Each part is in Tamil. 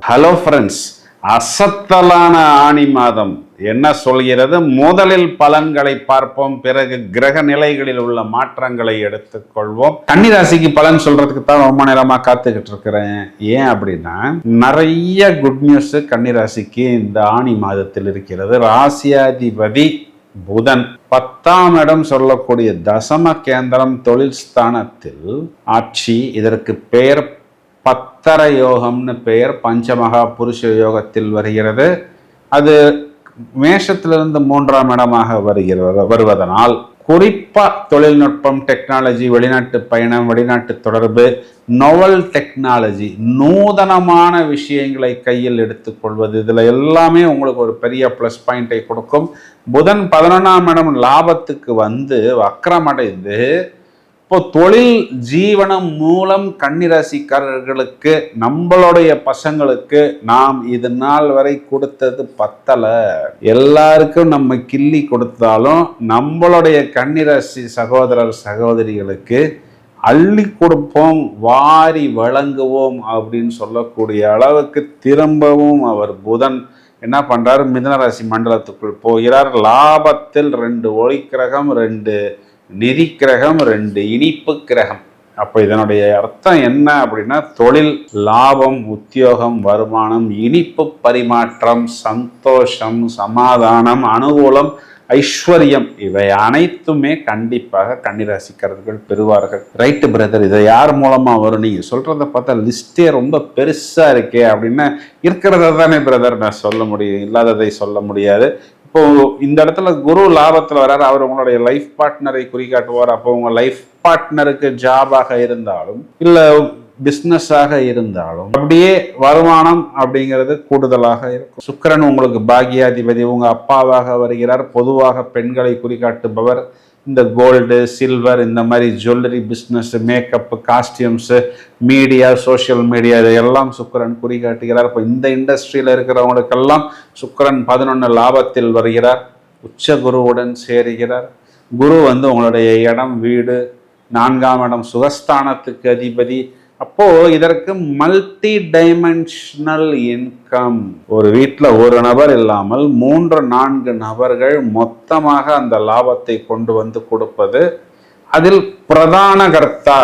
ஹலோ ஃப்ரெண்ட்ஸ், அசத்தலான ஆணி மாதம் என்ன சொல்கிறது? முதலில் பலன்களை பார்ப்போம், பிறகு கிரக நிலைகளில் உள்ள மாற்றங்களை எடுத்துக்கொள்வோம். கன்னிராசிக்கு பலன் சொல்றதுக்கு தான் ரொம்ப நேரமா காத்துக்கிட்டு இருக்கிறேன். ஏன் அப்படின்னா, நிறைய குட் நியூஸ் கன்னிராசிக்கு இந்த ஆணி மாதத்தில் இருக்கிறது. ராசியாதிபதி புதன் 10ஆம் இடம் சொல்லக்கூடிய தசம கேந்திரம் தொழில் ஸ்தானத்தில் ஆட்சி. இதற்கு பெயர் பத்தர யோகம்னு பெயர். பஞ்சமகா புருஷ யோகத்தில் வருகிறது. அது மேஷத்திலிருந்து 3ஆம் இடமாக வருவதனால் குறிப்பா தொழில்நுட்பம், டெக்னாலஜி, வெளிநாட்டு பயணம், வெளிநாட்டு தொடர்பு, நோவல் டெக்னாலஜி, நூதனமான விஷயங்களை கையில் எடுத்துக்கொள்வது, இதுல எல்லாமே உங்களுக்கு ஒரு பெரிய பிளஸ் பாயிண்டை கொடுக்கும். புதன் 11ஆம் இடம் லாபத்துக்கு வந்து வக்ரமடைந்து இப்போ தொழில் ஜீவனம் மூலம் கன்னிராசிக்காரர்களுக்கு, நம்மளுடைய பசங்களுக்கு நாம் இது நாள் வரை கொடுத்தது பத்தல. எல்லாருக்கும் நம்ம கிள்ளி கொடுத்தாலும் நம்மளுடைய கன்னிராசி சகோதரர் சகோதரிகளுக்கு அள்ளி கொடுப்போம், வாரி வழங்குவோம் அப்படின்னு சொல்லக்கூடிய அளவுக்கு திரும்பவும் அவர் புதன் என்ன பண்றாரு? மிதுனராசி மண்டலத்துக்குள் போகிறார். லாபத்தில் 2 ஒளி கிரகம், 2 நிதி கிரகம், 2 இனிப்பு கிரகம். அப்போ இதனுடைய அர்த்தம் என்ன அப்படின்னா, தொழில் லாபம், உத்தியோகம், வருமானம், இனிப்பு பரிமாற்றம், சந்தோஷம், சமாதானம், அனுகூலம், ஐஸ்வர்யம், இவை அனைத்துமே கண்டிப்பாக கன்னிராசிக்காரர்கள் பெறுவார்கள். ரைட்டு பிரதர், இதை யார் மூலமா வரும்? நீங்க சொல்றத பார்த்தா லிஸ்டே ரொம்ப பெருசா இருக்கே அப்படின்னா, இருக்கிறத தானே பிரதர் நான் சொல்ல முடியும், இல்லாததை சொல்ல முடியாது. இப்போ இந்த இடத்துல குரு லாபத்தில் வர்றாரு. அவர் உங்களுடைய லைஃப் பார்ட்னரை குறிகாட்டுவார். அப்போ உங்க லைஃப் பார்ட்னருக்கு ஜாபாக இருந்தாலும் இல்ல பிஸ்னஸாக இருந்தாலும் அப்படியே வருமானம் அப்படிங்கிறது கூடுதலாக இருக்கும். சுக்கிரன் உங்களுக்கு பாக்கியாதிபதி, உங்க அப்பாவாக வருகிறார். பொதுவாக பெண்களை குறிகாட்டுபவர். இந்த கோல்டு, சில்வர், இந்த மாதிரி jewellery business, makeup, costumes, media, social media, இதையெல்லாம் சுக்கிரன் குறிகாட்டுகிறார். இப்போ இந்த இண்டஸ்ட்ரியில் இருக்கிறவங்களுக்கெல்லாம் சுக்கிரன் 11 லாபத்தில் வருகிறார். உச்ச குருவுடன் சேருகிறார். குரு வந்து உங்களுடைய இடம், வீடு, 4ஆம் இடம் சுகஸ்தானத்துக்கு அதிபதி. அப்போ இதற்கு மல்டி டைமென்ஷனல் இன்கம். ஒரு வீட்டில் ஒரு நபர் இல்லாமல் 3-4 நபர்கள் மொத்தமாக அந்த லாபத்தை கொண்டு வந்து கொடுப்பது. அதில் பிரதான கர்த்தா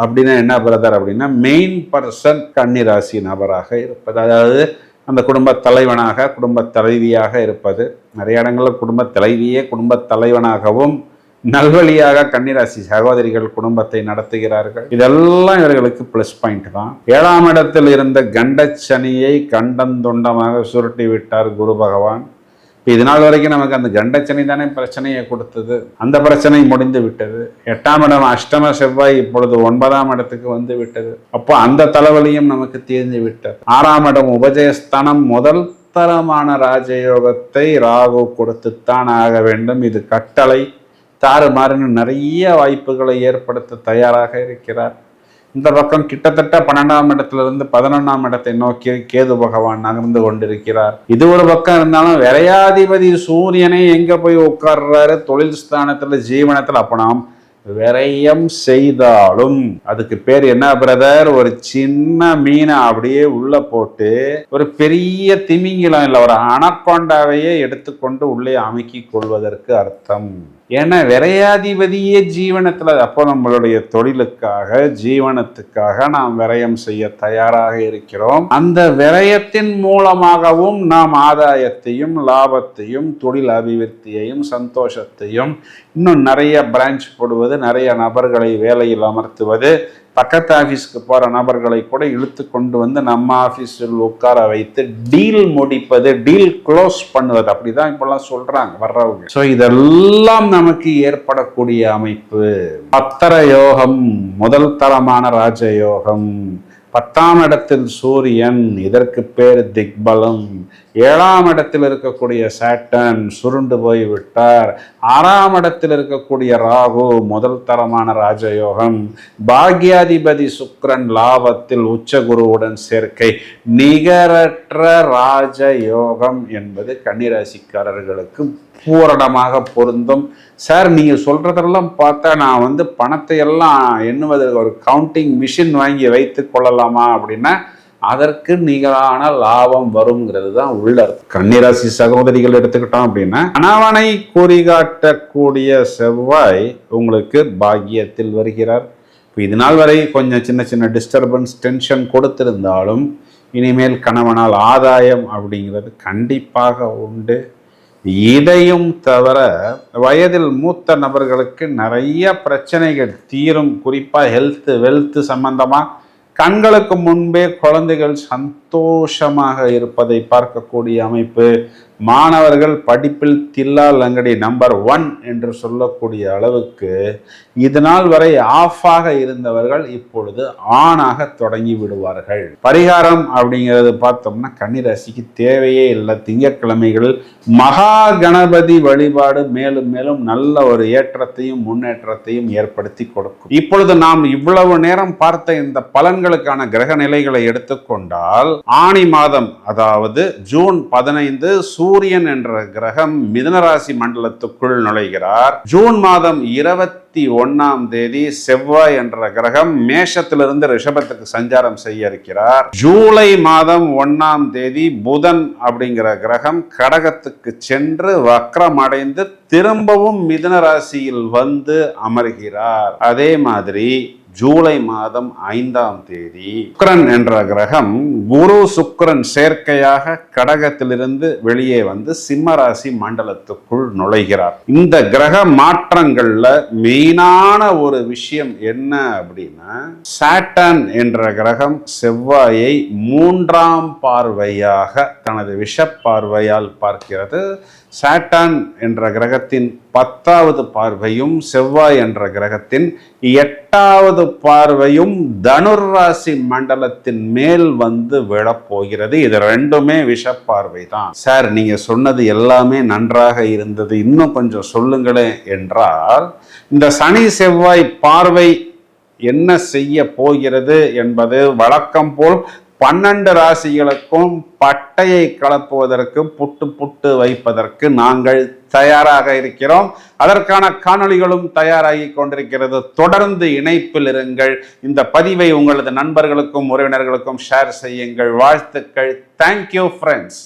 அப்படின்னா என்ன பிரதர் அப்படின்னா, மெயின் பர்சன் கன்னிராசி நபராக இருப்பது. அதாவது அந்த குடும்ப தலைவனாக, குடும்ப தலைவியாக இருப்பது. நிறைய இடங்களில் குடும்ப தலைவியே குடும்ப தலைவனாகவும் நல்வழியாக கன்னிராசி சகோதரிகள் குடும்பத்தை நடத்துகிறார்கள். இதெல்லாம் இவர்களுக்கு பிளஸ் பாயிண்ட் தான். 7ஆம் இடத்தில் இருந்த கண்டச்சனியை கண்டந்துண்டமாக சுருட்டி விட்டார் குரு பகவான். இது நாள் வரைக்கும் நமக்கு அந்த கண்டச்சனி தானே பிரச்சனையை கொடுத்தது. அந்த பிரச்சனை முடிந்து விட்டது. 8ஆம் இடம் அஷ்டம செவ்வாய் இப்பொழுது 9ஆம் இடத்துக்கு வந்து விட்டது. அப்போ அந்த தலைவலியும் நமக்கு தீர்ந்து விட்டது. 6ஆம் இடம் உபஜயஸ்தானம், முதல் தரமான ராஜயோகத்தை ராகு கொடுத்துத்தான் ஆக வேண்டும். இது கட்டளை. தாறுமாறுன்னு நிறைய வாய்ப்புகளை ஏற்படுத்த தயாராக இருக்கிறார். இந்த பக்கம் கிட்டத்தட்ட 12ஆம் இடத்திலிருந்து 11ஆம் இடத்தை நோக்கி கேது பகவான் நகர்ந்து கொண்டிருக்கிறார். இது ஒரு பக்கம் இருந்தாலும் விரையாதிபதி சூரியனை எங்க போய் உட்கார்றாரு? தொழில் ஸ்தானத்துல, ஜீவனத்துல. அப்ப நாம் விரயம் செய்தாலும் அதுக்கு பேர் என்ன பிரதர்? ஒரு சின்ன மீனை அப்படியே உள்ள போட்டு ஒரு பெரிய திமிங்கிலம் இல்லை, ஒரு அனக்கொண்டாவையே எடுத்துக்கொண்டு உள்ளே அமுக்கி கொள்வதற்கு அர்த்தம். ஏன்னா விரையாதிபதியே ஜீவனத்துல. அப்போ நம்மளுடைய தொழிலுக்காக, ஜீவனத்துக்காக நாம் விரயம் செய்ய தயாராக இருக்கிறோம். அந்த விரயத்தின் மூலமாகவும் நாம் ஆதாயத்தையும், லாபத்தையும், தொழில் அபிவிருத்தியையும், சந்தோஷத்தையும், இன்னும் நிறைய பிரான்ச் போடுவது, நிறைய நபர்களை வேலையில் அமர்த்துவது, பக்கத்து ஆஃபீஸ்க்கு போகிற நபர்களை கூட இழுத்து கொண்டு வந்து நம்ம ஆஃபீஸில் உட்கார வைத்து டீல் முடிப்பது, டீல் க்ளோஸ் பண்ணுவது. அப்படிதான் இப்பெல்லாம் சொல்றாங்க வர்றவங்க. ஸோ இதெல்லாம் நமக்கு ஏற்படக்கூடிய அமைப்பு. பத்தர யோகம், முதல் தரமான ராஜயோகம். 10ஆம் இடத்தில் சூரியன், இதற்கு பேர் திக்பலம். 7ஆம் இடத்தில் இருக்கக்கூடிய சாட்டன் சுருண்டு போய் விட்டார். 6ஆம் இடத்தில் இருக்கக்கூடிய ராகு, முதல் தரமான ராஜயோகம். பாக்யாதிபதி சுக்கிரன் லாபத்தில் உச்ச குருவுடன் சேர்க்கை. நிகரற்ற ராஜயோகம் என்பது கன்னிராசிக்காரர்களுக்கு பூரணமாக பொருந்தும். சார், நீங்க சொல்றதெல்லாம் பார்த்தா நான் பணத்தை எல்லாம் எண்ணுவதற்கு ஒரு கவுண்டிங் மிஷின் வாங்கி வைத்து கொள்ளலாமா அப்படின்னா, அதற்கு நிகரான லாபம் வருங்கிறது தான் உள்ள அர்த்தம். கன்னிராசி சகோதரிகள் எடுத்துக்கிட்டோம் அப்படின்னா, கணவனை குறிகாட்டக்கூடிய செவ்வாய் உங்களுக்கு பாக்கியத்தில் வருகிறார். இது நாள் வரை கொஞ்சம் சின்ன சின்ன டிஸ்டர்பன்ஸ், டென்ஷன் கொடுத்திருந்தாலும் இனிமேல் கணவனால் ஆதாயம் அப்படிங்கிறது கண்டிப்பாக உண்டு. இதையும் தவிர வயதில் மூத்த நபர்களுக்கு நிறைய பிரச்சனைகள் தீரும். குறிப்பாக ஹெல்த், வெல்த் சம்பந்தமா கண்களுக்கு முன்பே குழந்தைகள் சந்தோஷமாக இருப்பதை பார்க்கக்கூடிய அமைப்பு. மாணவர்கள் படிப்பில் தில்லால் அங்கடி நம்பர் 1 என்று சொல்லக்கூடிய அளவுக்கு இது நாள் வரை ஆஃபாக இருந்தவர்கள் இப்பொழுது ஆனாக தொடங்கி விடுவார்கள். பரிகாரம் அப்படிங்கிறது பார்த்தோம்னா கன்னிராசிக்கு தேவையே இல்லை. திங்கட்கிழமைகளில் மகா கணபதி வழிபாடு மேலும் மேலும் நல்ல ஒரு ஏற்றத்தையும் முன்னேற்றத்தையும் ஏற்படுத்தி கொடுக்கும். இப்பொழுது நாம் இவ்வளவு நேரம் பார்த்த இந்த பலன்களுக்கான கிரக நிலைகளை எடுத்துக்கொண்டால், ஆனி மாதம் அதாவது ஜூன் 15 சூரியன் என்ற கிரகம் மிதுனராசி மண்டலத்துக்குள் நுழைகிறார். ஜூன் மாதம் 21ஆம் தேதி செவ்வாய் என்ற கிரகம் மேஷத்திலிருந்து ரிஷபத்துக்கு சஞ்சாரம் செய்ய இருக்கிறார். ஜூலை மாதம் 1ஆம் தேதி புதன் அப்படிங்கிற கிரகம் கடகத்துக்கு சென்று வக்ரம் அடைந்து திரும்பவும் மிதுன ராசியில் வந்து அமர்கிறார். அதே மாதிரி ஜூலை மாதம் 5ஆம் தேதி சுக்கிரன் என்ற கிரகம் குரு சுக்கிரன் சேர்க்கையாக கடகத்திலிருந்து வெளியே வந்து சிம்ம ராசி மண்டலத்துக்குள் நுழைகிறார். இந்த கிரக மாற்றங்கள்ல மெயினான ஒரு விஷயம் என்ன அப்படின்னா, சாட்டர்ன் என்ற கிரகம் செவ்வாயை 3ஆம் பார்வையாக தனது விஷ பார்வையால் பார்க்கிறது. சாட்டர்ன் என்ற கிரகத்தின் 10வது பார்வையும் செவ்வாய் என்ற கிரகத்தின் 8வது பார்வையும் தனுர் ராசி மண்டலத்தின் மேல் வந்து விழப்போகிறது. இது ரெண்டுமே விஷ பார்வை தான். சார், நீங்க சொன்னது எல்லாமே நன்றாக இருந்தது, இன்னும் கொஞ்சம் சொல்லுங்களேன் என்றால், இந்த சனி செவ்வாய் பார்வை என்ன செய்ய போகிறது என்பது வழக்கம் போல் 12 ராசிகளுக்கும் பட்டையை கலப்புவதற்கு, புட்டு புட்டு வைப்பதற்கு நாங்கள் தயாராக இருக்கிறோம். அதற்கான காணொளிகளும் தயாராகி கொண்டிருக்கிறது. தொடர்ந்து இணைப்பில் இருங்கள். இந்த பதிவை உங்களது நண்பர்களுக்கும் உறவினர்களுக்கும் ஷேர் செய்யுங்கள். வாழ்த்துக்கள். Thank you friends.